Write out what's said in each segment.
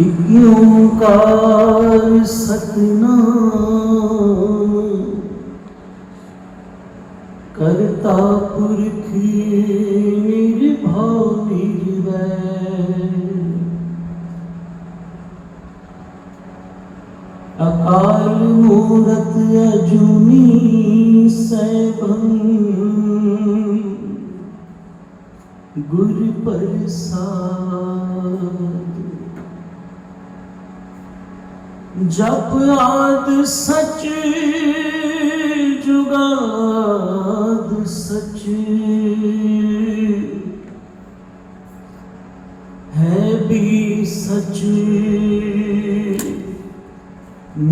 एक ओंकार सतनाम करता पुरख निर्भव निर्वैर अकाल मूरत अजूनी सैभं गुर प्रसाद जप आद सच जुगाद सच है भी सच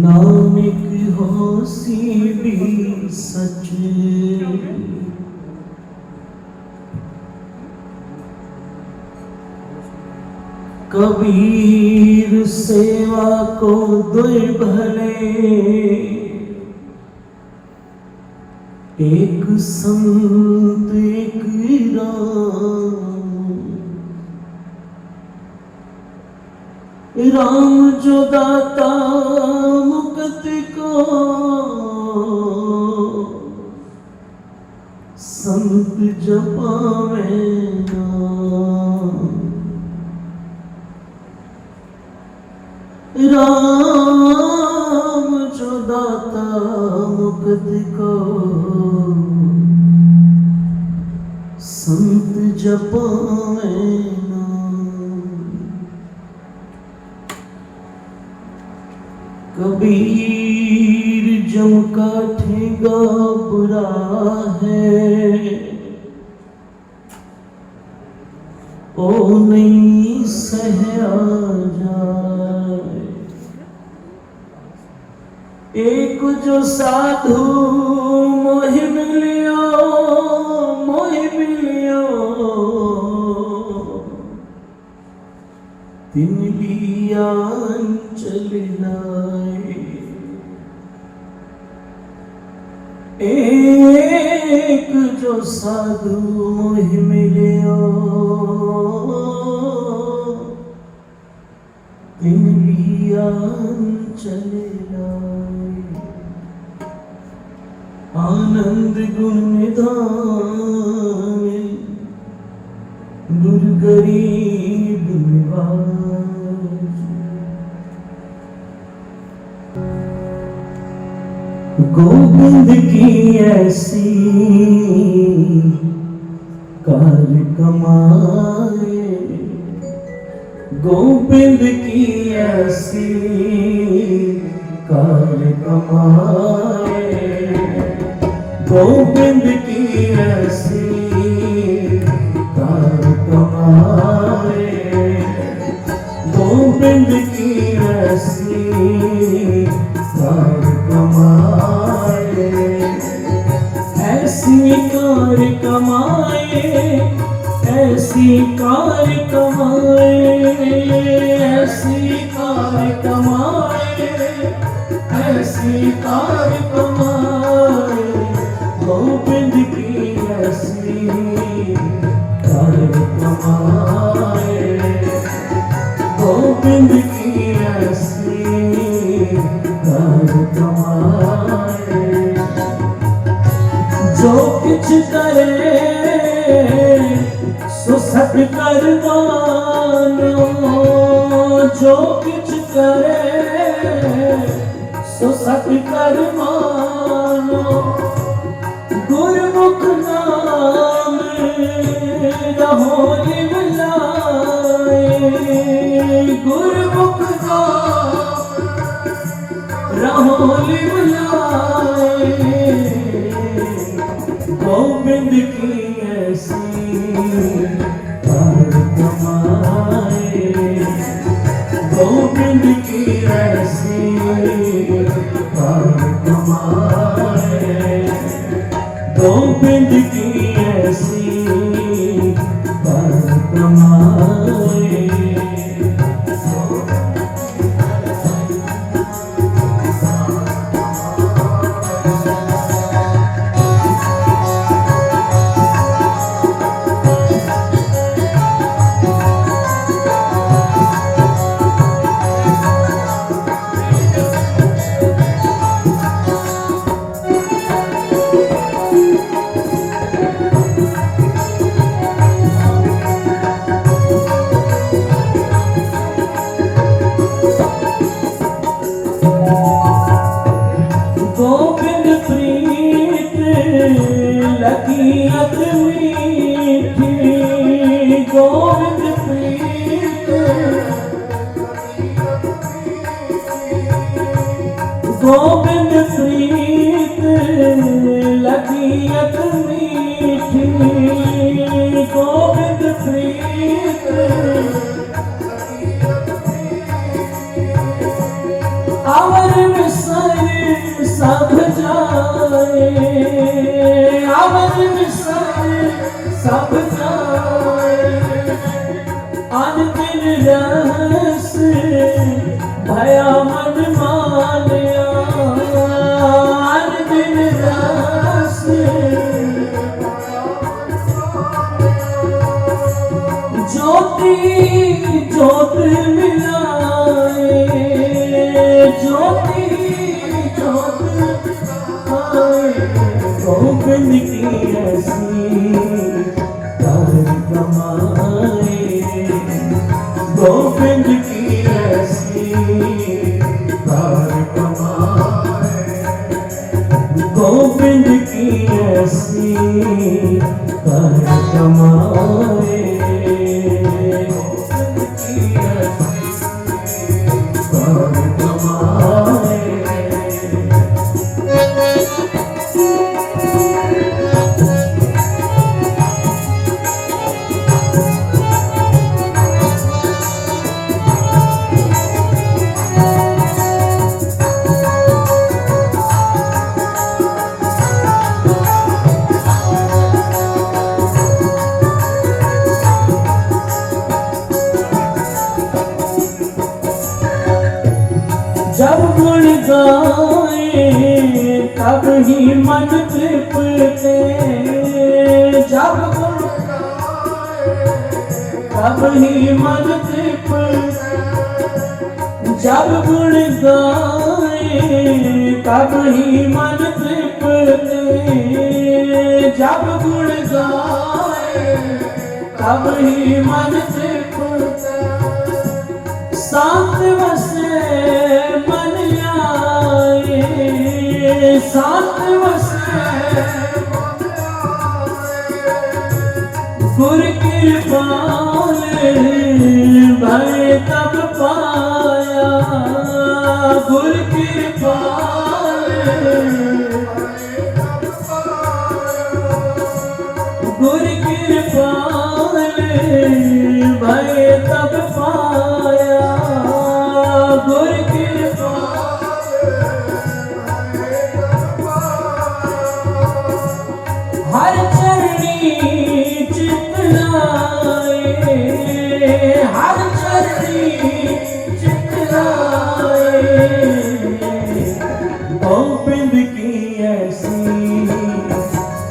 नानक होसी भी सच कबीर सेवा को दुर्भले एक संत एक राम जो दाता मुकत को संत जपावे राम जो दाता मुकत को संत जपावे कबीर जम का ठेगा बुरा है ओ नहीं सहया जाए एक जो साधु मोह मिलियो तिन लिया चल लाए एक जो साधु मोह मिलियो तिन लिया चल लाए आनंद गुण निधान गुरु गरीब निवाज गोविंद की ऐसी कार कमाए गोविंद की ऐसी कार कमाए गोविंद की ऐसी कार कमाए गोविंद की ऐसी कार कमाए ऐसी कार कमाए ऐसी कार कमाए ऐसी कार कमाए ऐसी कार कमाए गोविंद की ऐसी कार कमाए गोविंद की ऐसी कार कमाए जो कुछ करे सो सत कर मानो जो कुछ करे सो सत कर मानो गुरमुख नाम रहो निवलाए गुरमुख नाम रहो निवलाए गोविंद की ऐसी कार कमाए गोविंद की ऐसी कार कमाए गोविंद की ऐसी कार कमाए गोविंद प्रीत लगियत मीठी, गोविंद प्रीत अवर विसर सब जाए, अवर विसर सब जाए। अन दिन रस भया मन मानिया, अन दिन रस ज्योति ज्योत मिलाए, ज्योति ज्योत आए। गोविंद की ऐसी दान कमाए, गोविंद की ऐसी दान कमाए, गोविंद की ऐसी दान कमाए, गोविंद की ऐसी दान कमाए। जब गुण गाए तब ही मन तृप्ते, जब गुण गाए तब ही मन तृप्ते, जब गुण गाए तब ही मन तृप्ते, जब गुण गाए तब ही मन तृप्ते। साथ वसे मन आए, साथ वसे गुर कृपाल भय तब पाया, गुर कृपाल गुर कृपाल भय तब पाया, गुर कृपाल हर चरणी चित लाए, हर चरणी चित लाए। गोविंद की ऐसी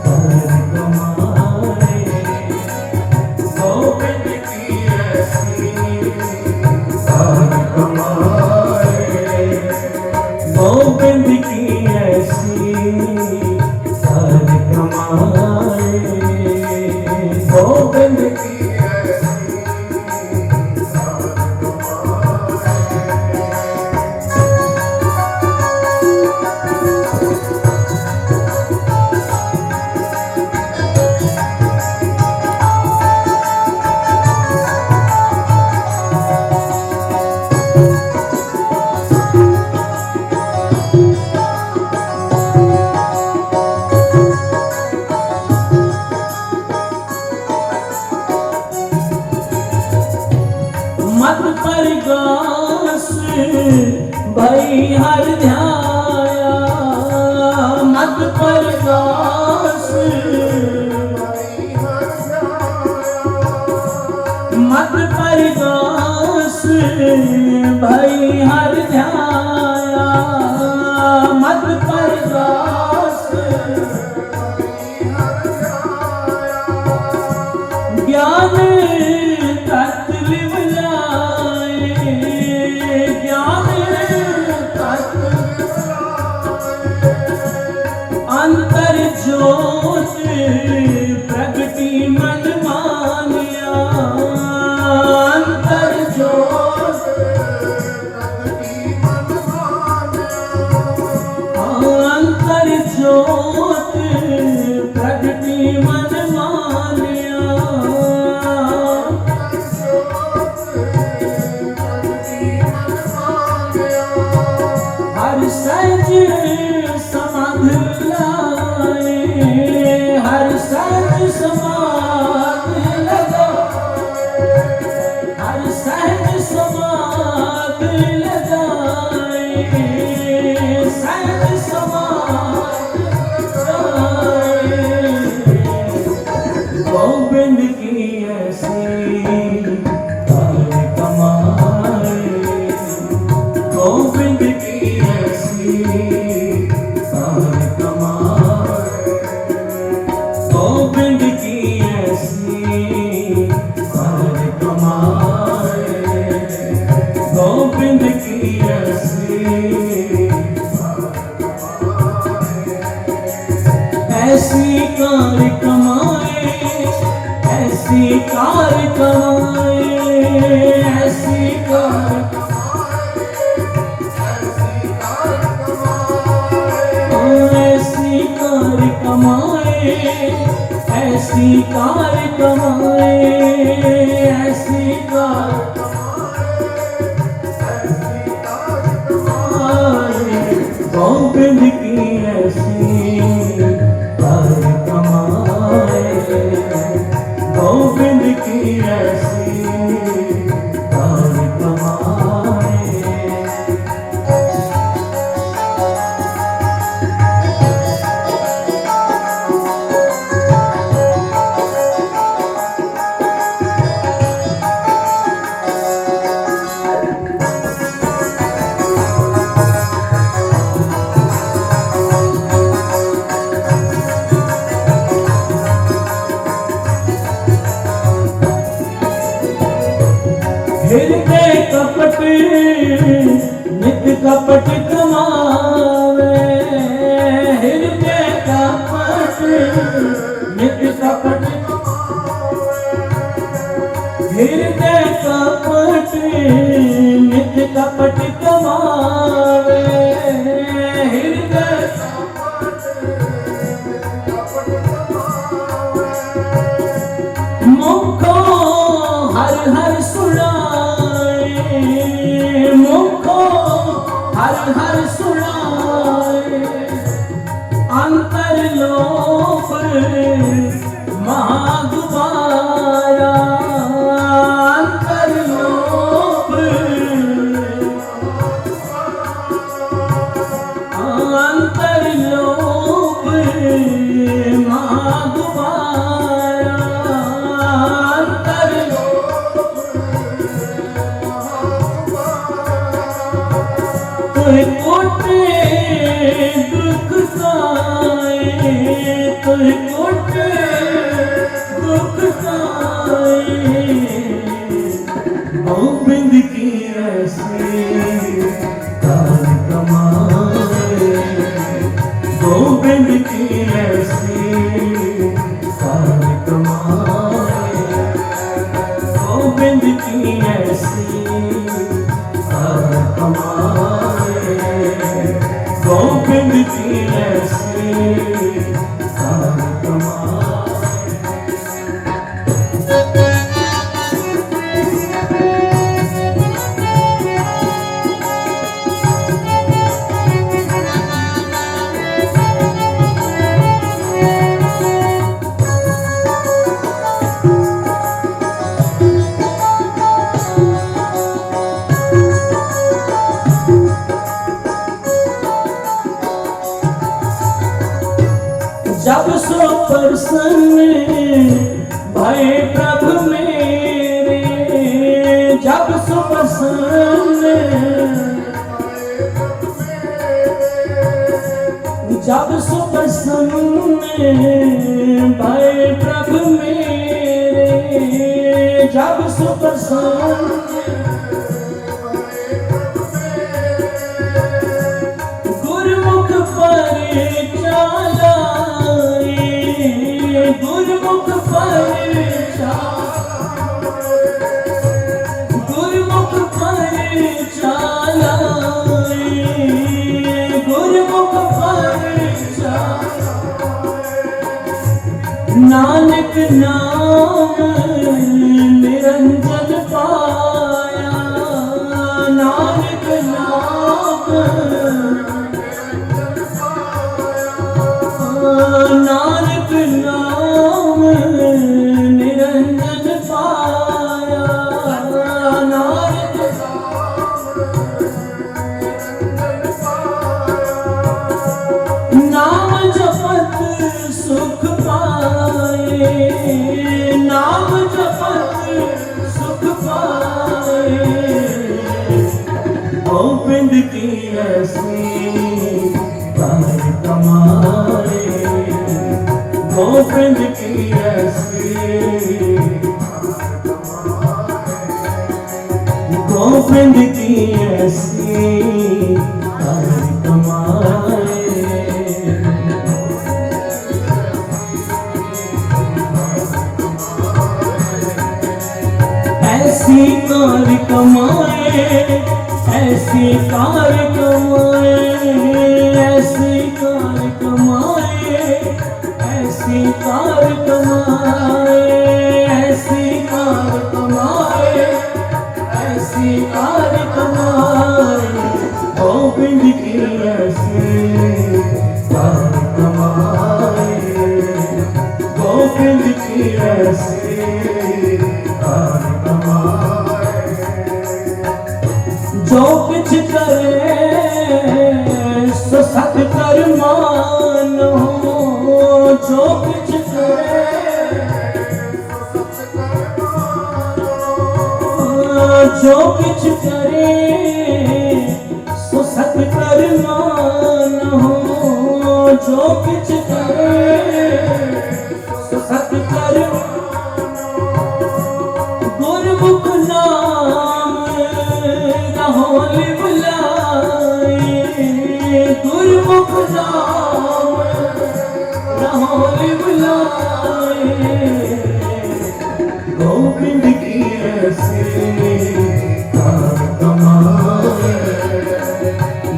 दान कमाए, गोविंद की ऐसी दान कमाए, गोविंद की ऐसी दान कमाए, गोविंद की ऐसी दान कमाए। मत परगास भई हर ध्याया, मत परगास मत परगास भई हर ध्याया, मत परगास ज्ञान तत्व अंतर ज्योत प्रगति मन मानिया, अंतर ज्योत प्रगति मन कार कमाए, गोविंद की ऐसी कार कमाए, गोविंद की ऐसी ऐसी कार कमाए, ऐसी कार कमाए, ऐसी कार ऐसी कार कमाए, ऐसी कार कमाए, ऐसी कार कमाए, गोविंद की ऐसी कार कमाए, गोविंद की ऐसी कार कमाए। हृदय कपट नित कपट कमावे, हृदय कपट नित कपट हृदय कपट नित कपट कमावे, हृदय मुखो हर हर सुनाए, मुखो हर हर सुनाए, अंतरलोक महागुबारा, अंतरलोक अंतरलोक महागुबारा, तुझ कोटे दुख साए, तुझ कोटे दुख साए, गोविंद की ऐसी कार कमाए, गोविंद की ऐसी कार कमाए, गोविंद की ऐसी कार कमाए, गोविंद की ऐसी कार कमाए। जब सो प्रसन्न भय प्रभु मेरे, जब सो प्रसन्न जब सो प्रसन्न भय प्रभु मेरे, जब सो प्रसन्न गुरुमुख पर चालाए, गुरुमुख पर गुरुमुख पर चालाए, गुरुमुख पर नानक नाम निरंजन पाया, नानक नाम नानक नाम निरंजन पाया, नानक नाम जपत सुख पाए, नाम जपत सुख पाए, गोविंद की ऐसी कमाए, गोविंद की ऐसी, गोविंद की ऐसी कार कमाए। ऐसी कार कमाए, ऐसी कार कमाए, ऐसी कार कमाए, ऐसी कार कमाए, ऐसी कार कमाए, ऐसी कार कमाए, गोविंद की ऐसी कार कमाए, गोविंद की ऐसी कार कमाए। जो कुछ करे सो सत कर मानो, जो कुछ करे जो कुछ करे सो सत कर मानो, जो कुछ करे सो सत कर। गुरमुख नाम रहोल बुलाए, गुरमुख नाम रहोल बुलाए, गोविंद की ऐसी कार कमाए,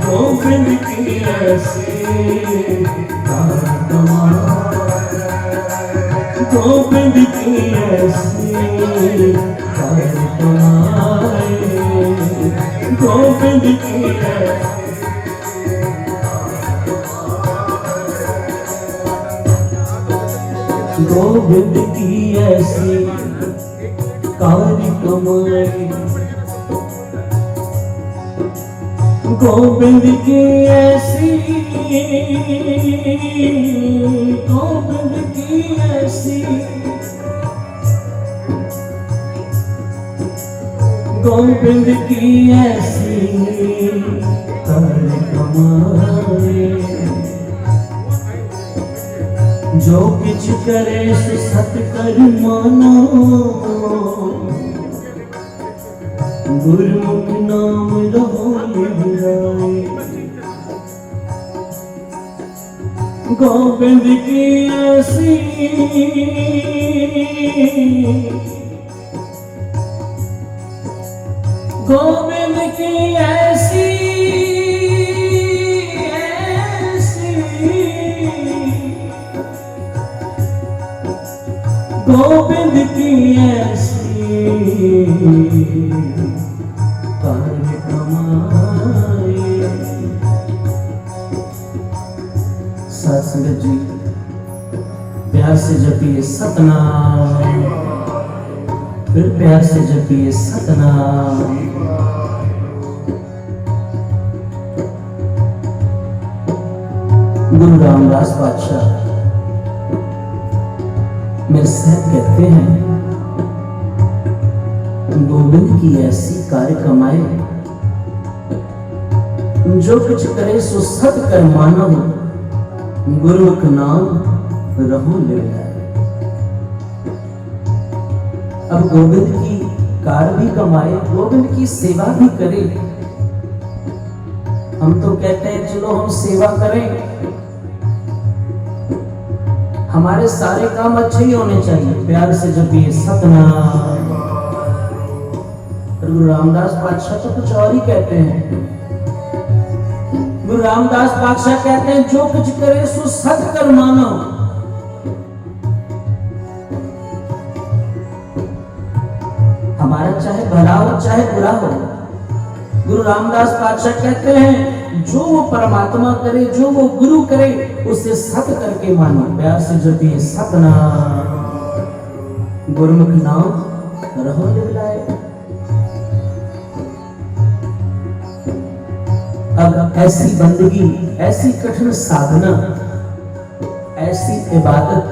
गोविंद की ऐसी कार कमाए, गोविंद की ऐसी कार कमाए, गोविंद की ऐसी। गोविंद की ऐसी कार कमाए, गोविंद की ऐसी, गोविंद की ऐसी, गोविंद की ऐसी कार कमाए। जो कुछ करे सो सत कर मानो, गुरमुख नाम रहोल बुलाए, गोविंद की ऐसी, गोविंद की ऐसी, गोविंद की ऐसी कार कमाए। साथ संगत जी प्यार से जपिए सतनाम, फिर प्यार से जपिए सतनाम। गुरु रामदास पातशाह मेरे साहब कहते हैं, गोविंद की ऐसी कार कमाए, जो कुछ करे सो सत कर मानो, गुरमुख नाम रहो ले आए। अब गोविंद की कार भी कमाए, गोविंद की सेवा भी करे। हम तो कहते हैं चलो हम सेवा करें, हमारे सारे काम अच्छे ही होने चाहिए। प्यार से जपिए सतनाम। गुरु रामदास पातशाह तो कुछ और ही कहते हैं। गुरु रामदास पातशाह कहते हैं जो कुछ करे सो सत कर मानो। हमारा चाहे भला हो चाहे बुरा हो, गुरु रामदास पातशाह कहते हैं जो वो परमात्मा करे, जो वो गुरु करे, उसे सत करके मानो। प्यार से जपिए सतनाम। गुरमुख नाम रहो लाए। अब ऐसी बंदगी, ऐसी कठिन साधना, ऐसी इबादत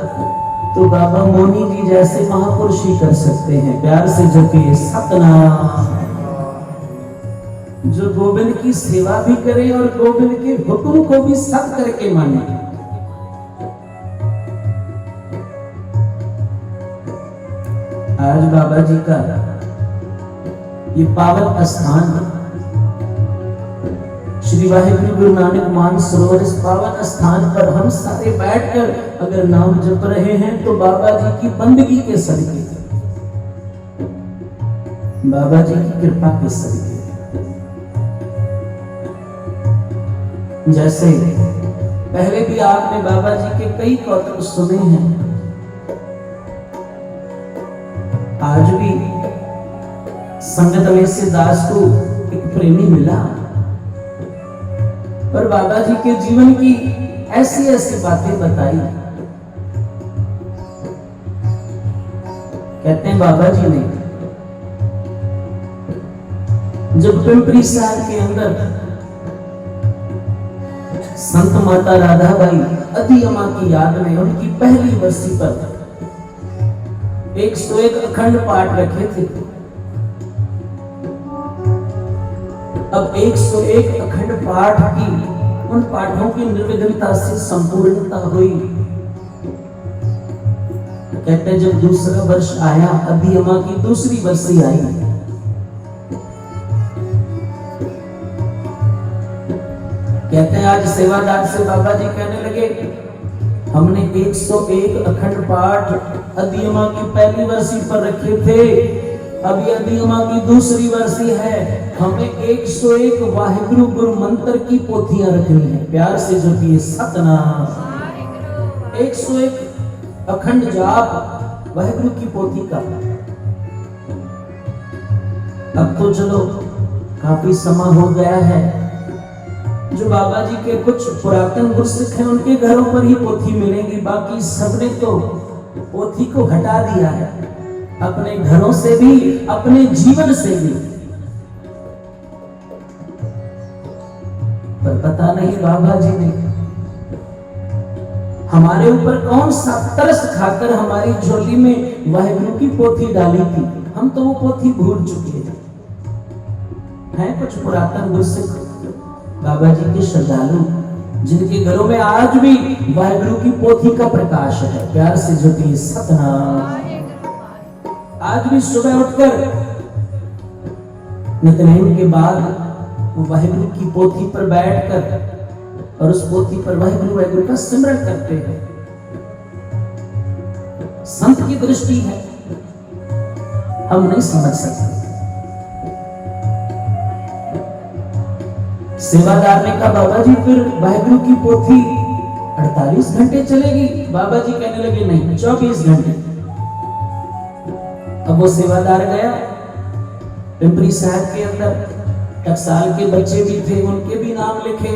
तो बाबा मौनी जी जैसे महापुरुष ही कर सकते हैं। प्यार से जपिए सतनाम। जो गोविंद की सेवा भी करे और गोविंद के हुक्म को भी सत्य करके माने। आज बाबा जी का ये पावन स्थान श्री वाहिगुरु गुरु नानक मानसरोवर, इस पावन स्थान पर हम सारे बैठकर अगर नाम जप रहे हैं तो बाबा जी की बंदगी के सदके, बाबा जी की कृपा के सदके। जैसे पहले भी आपने बाबा जी के कई कौतुक सुने हैं, आज भी संगत में से दास को एक प्रेमी मिला और बाबा जी के जीवन की ऐसी ऐसी बातें बताई। कहते हैं बाबा जी ने जब पिंपरी साहब के अंदर संत माता राधाबाई अधियमा की याद में उनकी पहली बरसी पर 101 अखंड पाठ रखे थे। अब 101 अखंड पाठ की उन पाठों की निर्विघ्नता से संपूर्णता हुई। कहते हैं जब दूसरा वर्ष आया, अधियमा की दूसरी बरसी आई, कहते हैं आज सेवादार से बाबा जी कहने लगे हमने 101 अखंड पाठ अधियमा की पहली वर्षी पर रखे थे, अब ये अधियमा की दूसरी वर्षी है, हमें 101 वाहिगुरु गुरु मंत्र की पोथियां रखनी है। प्यार से जपिए सतनाम। 101 अखंड जाप वाहिगुरु की पोथी का। अब तो चलो काफी समय हो गया है, जो बाबा जी के कुछ पुरातन गुरसिख हैं उनके घरों पर ही पोथी मिलेंगी, बाकी सबने तो पोथी को हटा दिया है, अपने घरों से भी अपने जीवन से भी। पर पता नहीं बाबा जी ने हमारे ऊपर कौन सा तरस खाकर हमारी झोली में वाहिगुरु की पोथी डाली थी, हम तो वो पोथी भूल चुके हैं। कुछ पुरातन गुरसिख बाबा जी के श्रद्धालु जिनके घरों में आज भी वाहिगुरु की पोथी का प्रकाश है। प्यार से ज्योति सतनाम। आज भी सुबह उठकर नित्यनेम के बाद वो वाहिगुरु की पोथी पर बैठकर और उस पोथी पर वाहिगुरु वाहिगुरु का सिमरन करते हैं। संत की दृष्टि है, हम नहीं समझ सकते। सेवादार ने कहा बाबा जी फिर वाहिगुरु की पोथी 48 घंटे चलेगी? बाबा जी कहने लगे नहीं, 24 घंटे। अब वो सेवादार गया पिंपरी साहब के अंदर, टकसाल के बच्चे भी थे, उनके भी नाम लिखे,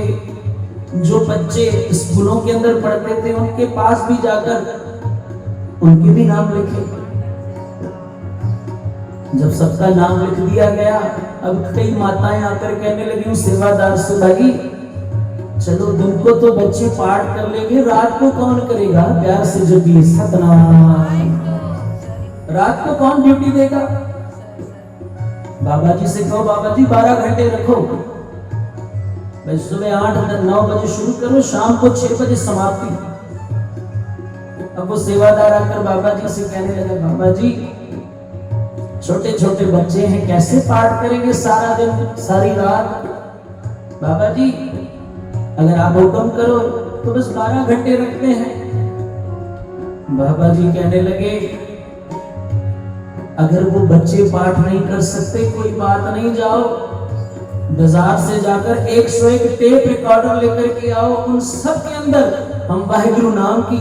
जो बच्चे स्कूलों के अंदर पढ़ते थे उनके पास भी जाकर उनके भी नाम लिखे। जब सबका नाम लिख दिया गया, अब कई माताएं आकर कहने लगी उस सेवादार से, भाई चलो दिन को तो बच्चे पाठ कर लेंगे, रात को कौन करेगा? प्यार से जपिए सतनाम। रात को कौन ड्यूटी देगा? बाबा जी से कहो बाबा जी 12 घंटे रखो, भाई सुबह 8-9 बजे शुरू करो, शाम को 6 बजे समाप्ति। अब वो सेवादार आकर बाबा जी से कहने लगा बाबा जी छोटे छोटे बच्चे हैं, कैसे पाठ करेंगे सारा दिन सारी रात? बाबा जी अगर आप हुक्म करो तो बस 12 घंटे रखते हैं। बाबा जी कहने लगे अगर वो बच्चे पाठ नहीं कर सकते कोई बात नहीं, जाओ बाजार से जाकर 101 टेप रिकॉर्डर लेकर के आओ, उन सब के अंदर हम वाहिगुरु नाम की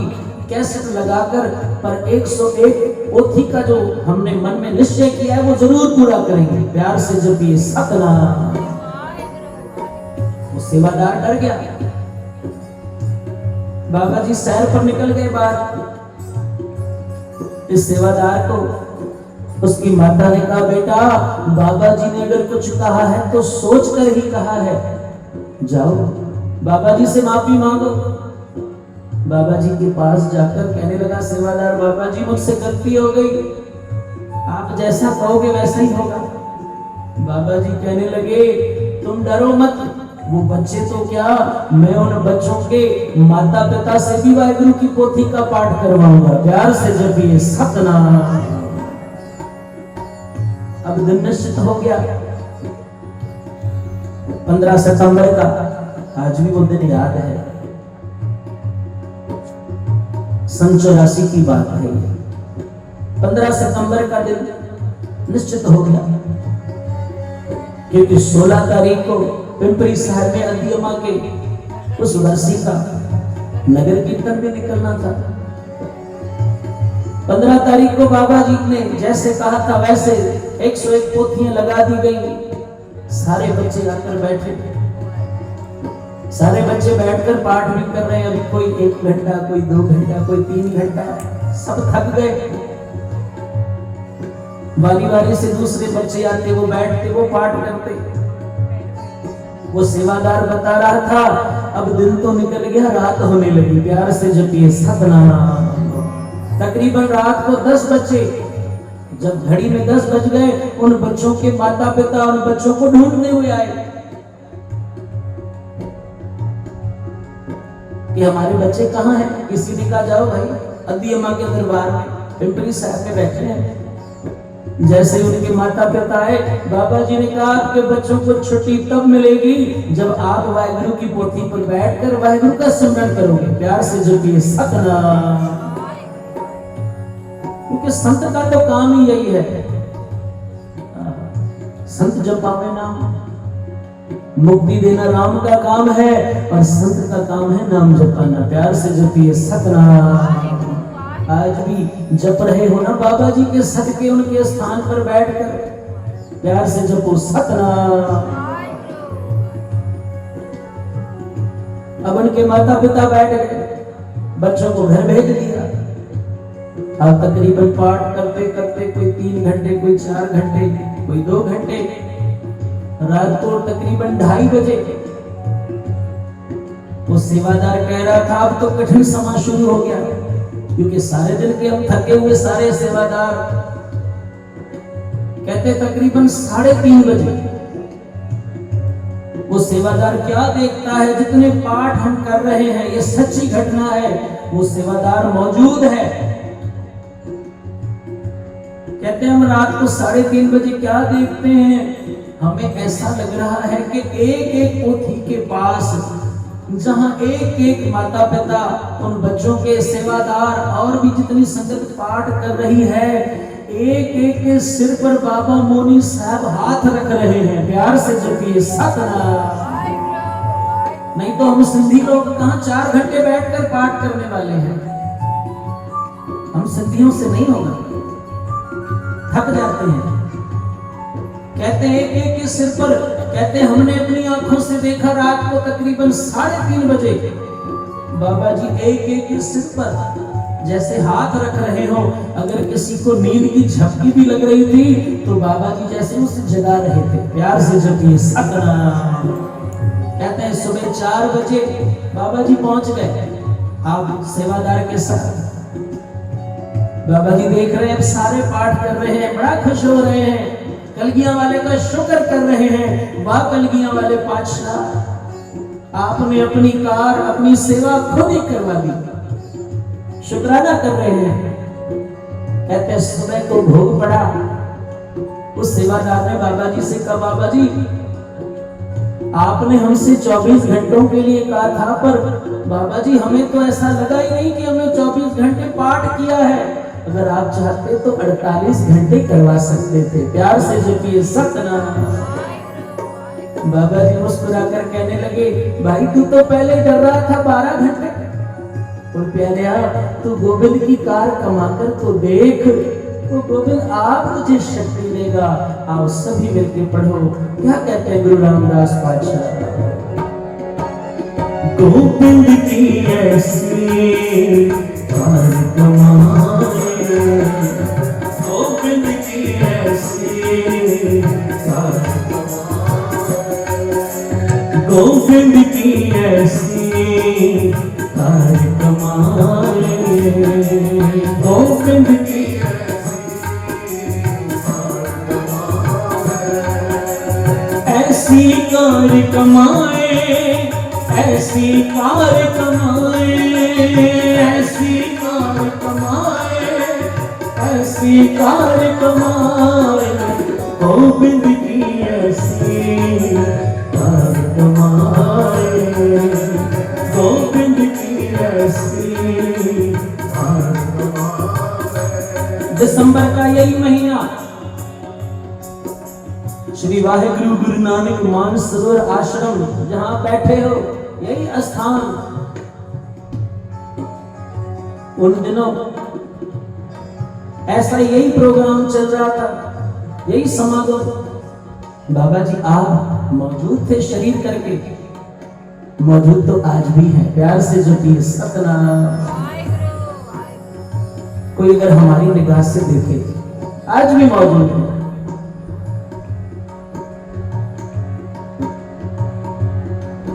कैसेट लगाकर पर 101 पोथी का जो हमने मन में निश्चय किया है वो जरूर पूरा करेंगे। प्यार से जपिए सतनाम। वो सेवादार डर गया। बाबा जी सैर पर निकल गए बाहर। इस सेवादार को उसकी माता ने कहा बेटा बाबा जी ने अगर कुछ कहा है तो सोच कर ही कहा है, जाओ बाबा जी से माफी मांगो। बाबा जी के पास जाकर कहने लगा सेवादार बाबा जी मुझसे गलती हो गई, आप जैसा कहोगे वैसा ही होगा। बाबा जी कहने लगे तुम डरो मत, वो बच्चे तो क्या, मैं उन बच्चों के माता पिता से भी वाहिगुरु की पोथी का पाठ करवाऊंगा। प्यार से जपिए सतनाम। अब दिन निश्चित हो गया 15 सितंबर का, आज भी वो दिन याद है। सन 84 की बात है। 15 सितंबर का दिन निश्चित हो गया, क्योंकि 16 तारीख को पिंपरी साहब में अंतिमा के उस वर्षी का नगर कीर्तन में निकलना था। 15 तारीख को बाबा जी ने जैसे कहा था वैसे 101 पोथियां लगा दी गई। सारे बच्चे आकर बैठे, सारे बच्चे बैठकर पाठ भी कर रहे हैं। अभी कोई 1 घंटा, कोई 2 घंटा, कोई 3 घंटा, सब थक गए। बारी बारी से दूसरे बच्चे आते, वो बैठते, वो पाठ करते। वो सेवादार बता रहा था अब दिन तो निकल गया, रात होने लगी। प्यार से जपिए सतनाम। तकरीबन रात को 10 बजे, जब घड़ी में 10 बज गए, उन बच्चों के माता पिता उन बच्चों को ढूंढते हुए आए कि हमारे बच्चे कहाँ हैं। किसी ने कहा जाओ भाई अंतिमा के दरबार में पिंपरी साहब में बैठे हैं। जैसे उनके माता पिता आए, बाबा जी ने कहा आपके बच्चों को छुट्टी तब मिलेगी जब आप वाहिगुरु की पोथी पर बैठकर वाहिगुरु का सिमरन करोगे। प्यार से जपिए सतनाम। क्योंकि संत का तो काम ही यही है, संत जपावे नाम, मुक्ति देना राम का काम है और संत का काम है नाम जपाना। प्यार से जपिए सतनाम। आज भी जप रहे हो ना बाबा जी के सदके, उनके स्थान पर बैठकर प्यार से जपो सतनाम। अब उनके माता पिता बैठ गए, बच्चों को घर भेज दिया। अब तकरीबन पाठ करते करते कोई 3 घंटे, कोई 4 घंटे, कोई 2 घंटे, रात को तकरीबन 2:30 बजे वो सेवादार कह रहा था अब तो कठिन समय शुरू हो गया, क्योंकि सारे दिन के हम थके हुए सारे सेवादार। कहते तकरीबन 3:30 बजे वो सेवादार क्या देखता है, जितने पाठ हम कर रहे हैं ये सच्ची घटना है, वो सेवादार मौजूद है। कहते हम रात को 3:30 बजे क्या देखते हैं, हमें ऐसा लग रहा है कि एक एक पोथी के पास जहां एक एक माता पिता उन बच्चों के सेवादार और भी जितनी संगत पाठ कर रही है, एक एक के सिर पर बाबा मोनी साहब हाथ रख रहे हैं। प्यार से जपिए सतनाम। नहीं तो हम सिंधी लोग कहां 4 घंटे बैठकर पाठ करने वाले हैं। हम सिंधियों से नहीं होगा, थक जाते हैं। कहते हैं एक एक के सिर पर, कहते हमने अपनी आंखों से देखा रात को तकरीबन 3:30 बजे बाबा जी एक एक के सिर पर जैसे हाथ रख रहे हो। अगर किसी को नींद की झपकी भी लग रही थी तो बाबा जी जैसे उसे जगा रहे थे। प्यार से जपिए सतनाम। कहते हैं सुबह 4 बजे बाबा जी पहुंच गए आप सेवादार के साथ। बाबा जी देख रहे हैं अब सारे पाठ कर रहे हैं, बड़ा खुश हो रहे हैं, कलगियां वाले का शुक्र कर रहे हैं। वाह कलगियां वाले पातशाह, आपने अपनी कार अपनी सेवा खुद ही करवा दी, शुक्राना कर रहे हैं। कहते सुबह को भोग पड़ा, उस सेवादार ने बाबा जी से कहा बाबा जी आपने हमसे 24 घंटों के लिए कहा था, पर बाबा जी हमें तो ऐसा लगा ही नहीं कि हमने 24 घंटे पाठ किया है। अगर आप चाहते तो 48 घंटे करवा सकते थे। प्यार से जपिए सतनाम। बाबा जी मुस्कुराकर कहने लगे भाई तू तो पहले डर रहा था 12 घंटे, तो प्यारे तू गोविंद की कार कमाकर तो देख, तो गोविंद आप तुझे शक्ति देगा। आओ सभी मिलके पढ़ो क्या कहते हैं गुरु रामदास पातशाह। गोविंद की ऐसी कार कमाए, गोविंद की ऐसी कार कमाए, गोविंद की ऐसी कार कमाए, गोविंद की ऐसी कार कमाए, ऐसी कार कमाए, ऐसी कार कमाए, ऐसी कार कमाए, गोविंद की ऐसी कार कमाए, गोविंद की ऐसी कार कमाए। दिसंबर का यही महीना श्री वाहेगुरु गुरु नानक मानसरोवर आश्रम, जहां बैठे हो यही स्थान, उन दिनों ऐसा यही प्रोग्राम चल रहा था, यही समागम। बाबा जी आप मौजूद थे शरीर करके, मौजूद तो आज भी है। प्यार से जपिए सतनाम। कोई अगर हमारी निगाह से देखे आज भी मौजूद है।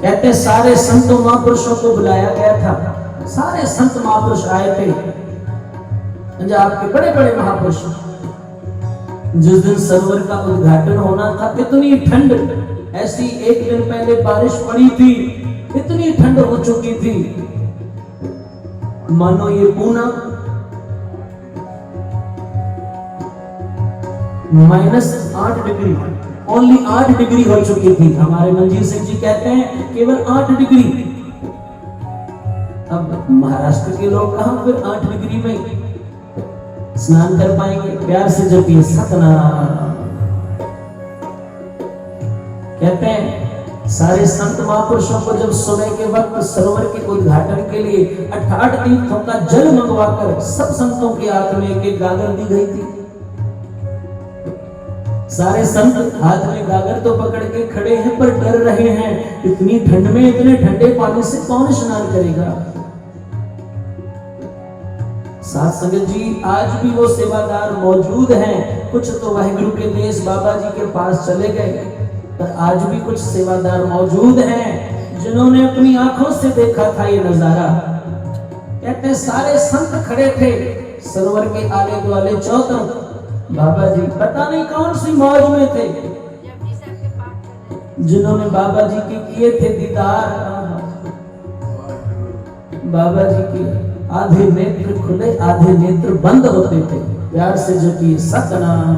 कहते सारे संतों महापुरुषों को बुलाया गया था, सारे संत महापुरुष आए थे, पंजाब के बड़े बड़े महापुरुष। जिस दिन सरोवर का उद्घाटन होना था, इतनी ठंड, ऐसी एक दिन पहले बारिश पड़ी थी, इतनी ठंड हो चुकी थी मानो ये पूना -8 डिग्री, ओनली 8 डिग्री हो चुकी थी। हमारे मंजीर सिंह जी कहते हैं केवल 8 डिग्री। अब महाराष्ट्र के लोग कहां फिर 8 डिग्री में स्नान कर पाएंगे। प्यार से जपिए सतनाम। कहते हैं सारे संत महापुरुषों को जब सुबह के वक्त सरोवर के उद्घाटन के लिए 68 तीर्थों का जल मंगवाकर सब संतों के हाथ में एक गागर दी गई थी। सारे संत हाथ में गागर तो पकड़ के खड़े हैं, पर डर रहे हैं, इतनी ठंड में इतने ठंडे पानी से कौन स्नान करेगा। साथ संगत जी आज भी वो सेवादार मौजूद हैं। कुछ तो वाहिगुरु के देश बाबा जी के पास चले गए, पर आज भी कुछ सेवादार मौजूद हैं जिन्होंने अपनी आंखों से देखा था ये नजारा। कहते हैं सारे संत खड़े थे सरोवर के आले दुआले चौतरफ। बाबा जी पता नहीं कौन सी मौज में थे, जिन्होंने बाबा जी के किए थे दीदार। बाबा जी के आधे नेत्र खुले, आधे नेत्र बंद होते थे। प्यार से जपिए सतनाम।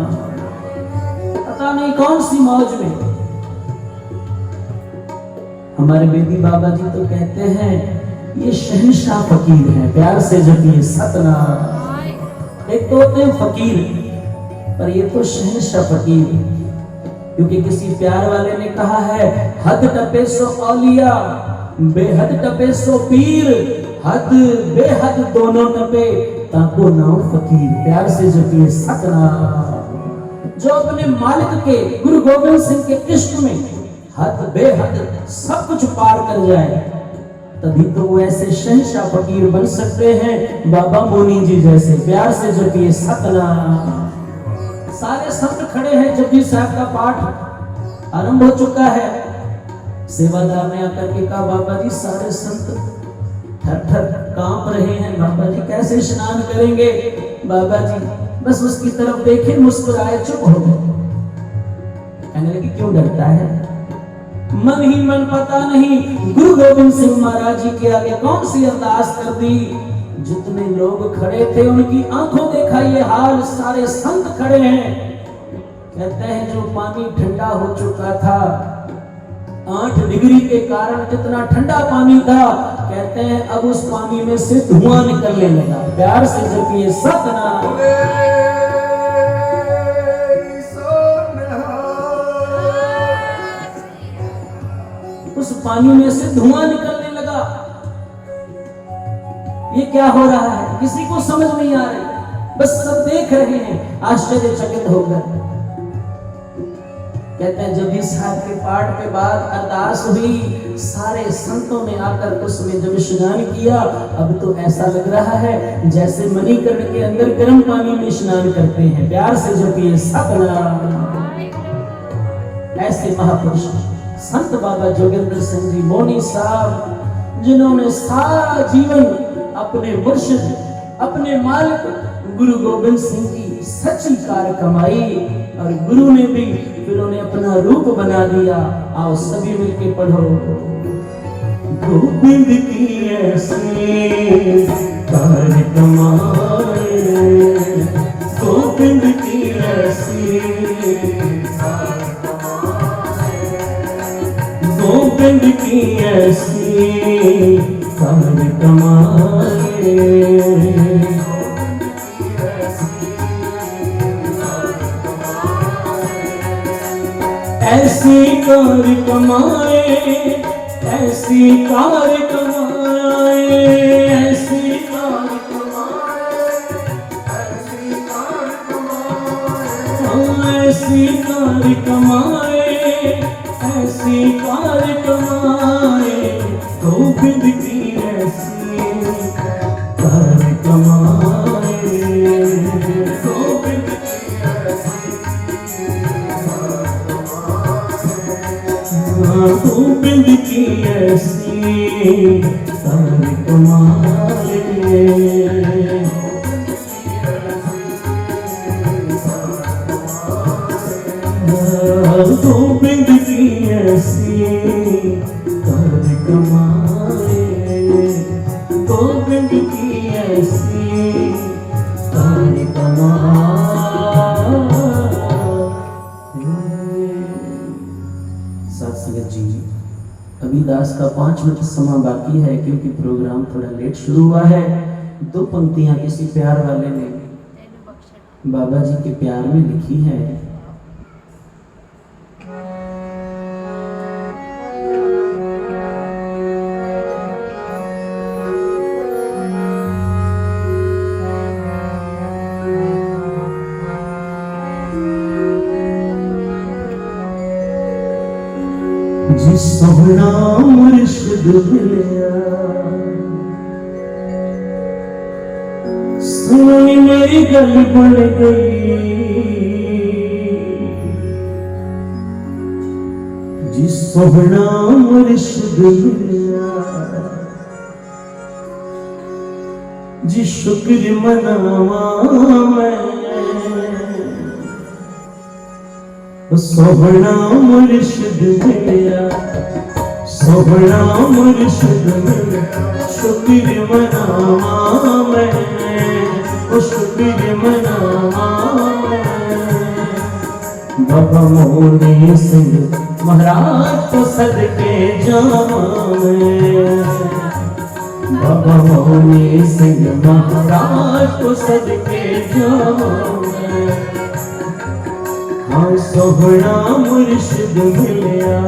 पता नहीं कौन सी मौज में। हमारे बेदी बाबा जी तो कहते हैं ये शहंशाह फकीर है। प्यार से जपिए सतनाम। एक तो होते हैं फकीर, पर ये तो शहंशाह फकीर, क्योंकि किसी प्यार वाले ने कहा है हद टपे सो औलिया, बेहद टपे सो पीर, हद बेहद दोनों टपे ताको नाम फकीर। प्यार से जपिए सतनाम। जो अपने मालिक के गुरु गोविंद सिंह के इश्क में हद बेहद सब कुछ पार कर जाए, तभी तो वो ऐसे शहंशाह फकीर बन सकते हैं, बाबा मोनी जी जैसे। प्यार से जपिए सतनाम। सारे संत खड़े हैं, जपजी साहब का पाठ आरंभ हो चुका है। सेवादार ने आकर के कहा बाबा जी सारे संत थर थर कांप रहे हैं, बाबा जी कैसे स्नान करेंगे। बाबा जी बस उसकी तरफ देखे, मुस्कुराए, चुप हो गए। कहने लगे क्यों डरता है। मन ही मन पता नहीं गुरु गोविंद सिंह महाराज जी के आगे कौन सी अरदास कर दी। जितने लोग खड़े थे उनकी आंखों देखा ये हाल। सारे संत खड़े हैं। कहते हैं जो पानी ठंडा हो चुका था, 8 डिग्री के कारण जितना ठंडा पानी था, कहते हैं अब उस पानी में से धुआं निकलने लगा। प्यार से जपिए सतनाम। उस पानी में से धुआं निकलने लगा। ये क्या हो रहा है किसी को समझ नहीं आ रही, बस सब देख रहे हैं आश्चर्यचकित होकर। कहते हैं जब इस साहब के पाठ के बाद अरदास हुई, सारे संतों ने आकर उसमें जब स्नान किया, अब तो ऐसा लग रहा है जैसे मणिकर्ण के अंदर गर्म पानी में स्नान करते हैं। प्यार से जपिए सतनाम। ऐसे महापुरुष संत बाबा जोगिंदर सिंह जी मोनी साहब, जिन्होंने सारा जीवन अपने मुर्शिद, अपने मालिक गुरु गोविंद सिंह की सच्ची कार कमाई, और गुरु ने भी फिर उन्हें अपना रूप बना दिया। आओ सभी मिलके पढ़ो। गोविंद की ऐसी कार कमाए, गोविंद की ऐसी कार कमाए, गोविंद की ऐसी कार कमाए, ऐसी कार कमाए, ऐसी कार कमाए, ऐसी कार कमाए, ऐसी कार कमाए, ऐसी कार कमाए, ऐसी कार कमाए, गोविंद की ऐसी कार कमाए, गोविंद की ऐसी गोविंद की ऐसी कार कमाए, गोविंद की ऐसी कार कमाए, गोविंद की ऐसी कार कमाए। साथ संगत जी, अभी दास का 5 मिनट समय बाकी है क्योंकि प्रोग्राम थोड़ा लेट शुरू हुआ है। 2 पंक्तियां किसी प्यार वाले ने बाबा जी के प्यार में लिखी है। जी सोहना मुर्शिद मिलिया, सोनी मेरी गल बन गई, जी सोहना मुर्शिद मिलिया, जी शुक्र मनावा मैं, सोहना मुर्शिद मिलिया, सोहना मुर्शिद मिलिया, शुक्र मनावा मैं, शुक्र मनावा मैं। बाबा मोहनी सिंह महाराज को सदके जावा मैं, बाबा मोहनी सिंह महाराज को सदके जावा मैं। हाँ सोहना मुर्शिद मिलिया,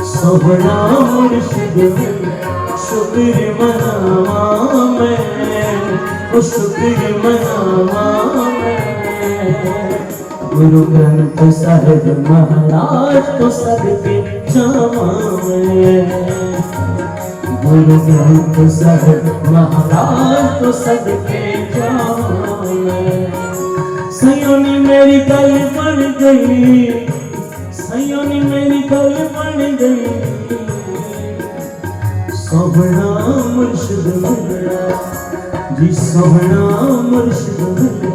सोहना मुर्शिद मिलिया, शुक्र मनावा मैं, शुक्र मनावा मैं। गुरु ग्रंथ साहिब महाराज को सदके जावा मैं, गुरु ग्रंथ साहिब महाराज को सदके जावा मैं। सयोनी मेरी गल बन गई, सयोनी मेरी गल बन गई, सोहना मुर्शिद मिलिया, जी सोहना मुर्शिद मिलिया।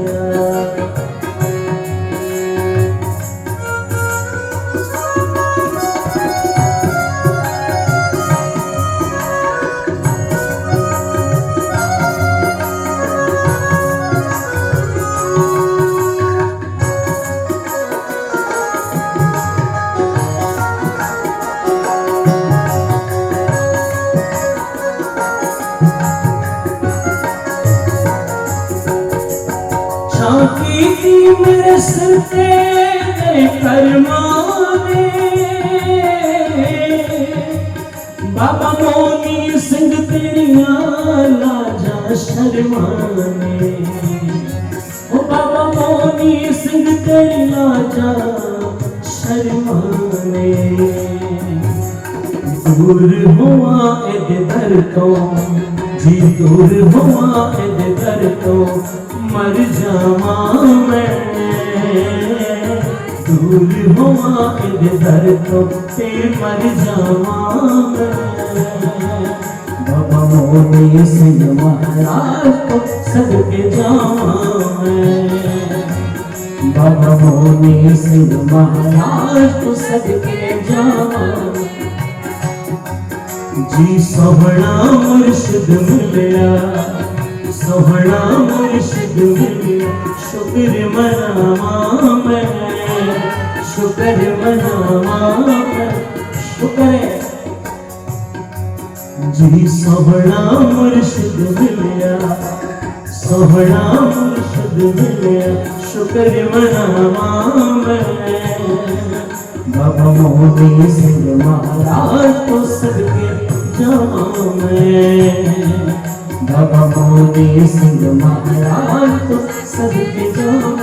मेरे सिर तेरे करमाने, बाबा मोहनी सिंह तेरिया लाजा शर्माने, ओ बाबा मोहनी सिंह तेरी लाजा शर्माने। दूर हुआ इधर तो जी, दूर हुआ इधर तो मर जावा मैं, दूर हुआ इधर तो ते मर जावा मैं। बाबा मोहनी सिंह महाराज को सदके जावा मैं, बाबा मोहनी सिंह महाराज को सदके जावा जी सोहना मुर्शिद मिलया सोहना मुर्शिद मिलया शुक्र मनावा मैं शुक्र मनावा मैं शुक्र जी सोहना मुर्शिद मिलया सोहना मुर्शिद मिलया शुक्र मनावा मैं बाबा मोदी सिंह महाराज तो सदके जावा मैं बाबा मोदी सिंह महाराज तो सदके जावा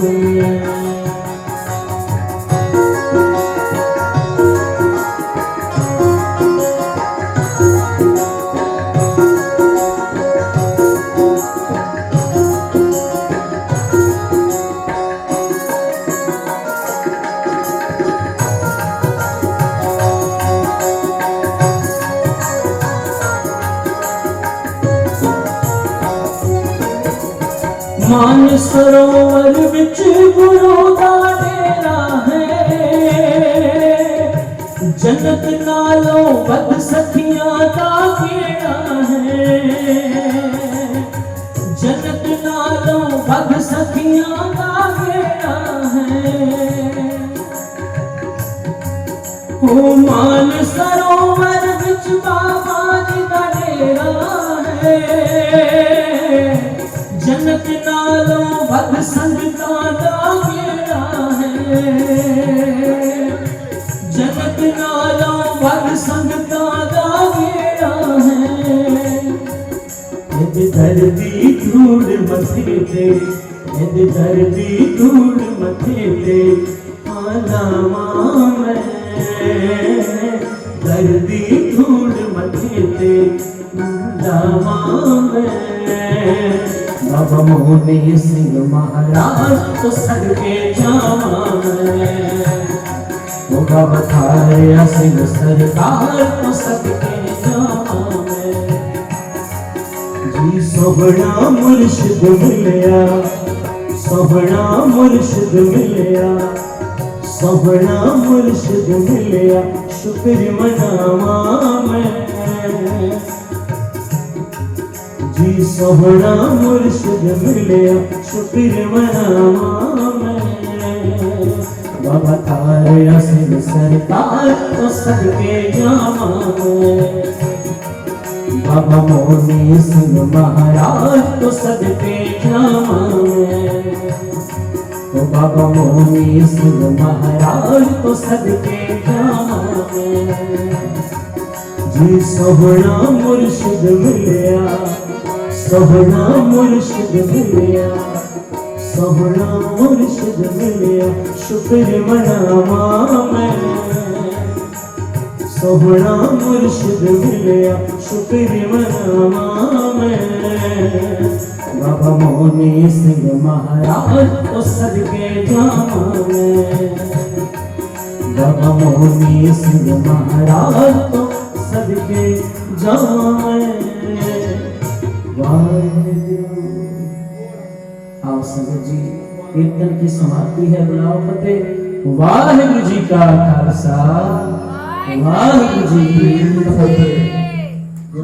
मैं मान सरोवर विच गुरु दा डेरा है जन्नत नालों बद सखियां दा केड़ा है जन्नत नालों बद सखियां दा केड़ा है ओ मान सरोवर विच बाबा जी दा डेरा है जन्नत नालों बद संगतां दा केड़ा है जन्नत नालों बद संगतां दा केड़ा है इद धरती धूड़ मथे ते इद धरती धूड़ मथे ते आलावा मैं धरती धूड़ मथे ते आलावा मैं बाबा मोदी सिंह महाराज तो सदके जावा मैं वो बाबा थारिया सिंह सरकार तो सदके जावा मैं जी सोहना मुर्शिद मिलया सोहना मुर्शिद मिलया सोहना मुर्शिद मिलया शुक्र मनावा मैं जी सोहना मुर्शिद मिलया शुक्र मनावा मैं बाबा थारिया सिंह सरकार तो सदके जावा मैं बाबा मोदी सिंह महाराज तो सदके जावा मैं ओ बाबा मोदी सिंह महाराज तो सदके जावा मैं जी सोहना मुर्शिद मिलया सोहना मुर्शिद मिलया सोहना मुर्शिद मिलया शुक्र मनावा मैं सोहना मुर्शिद मिलया शुक्र मनावा मैं बाबा मोदी सिंह महाराज तो सदके जावा मैं बाबा मोदी सिंह महाराज तो सदके जावा मैं आप संगत जी कीर्तन की समाप्ति है। बुलाओ फतेह। वाहिगुरु जी का खालसा वाहिगुरु जी की फतेह।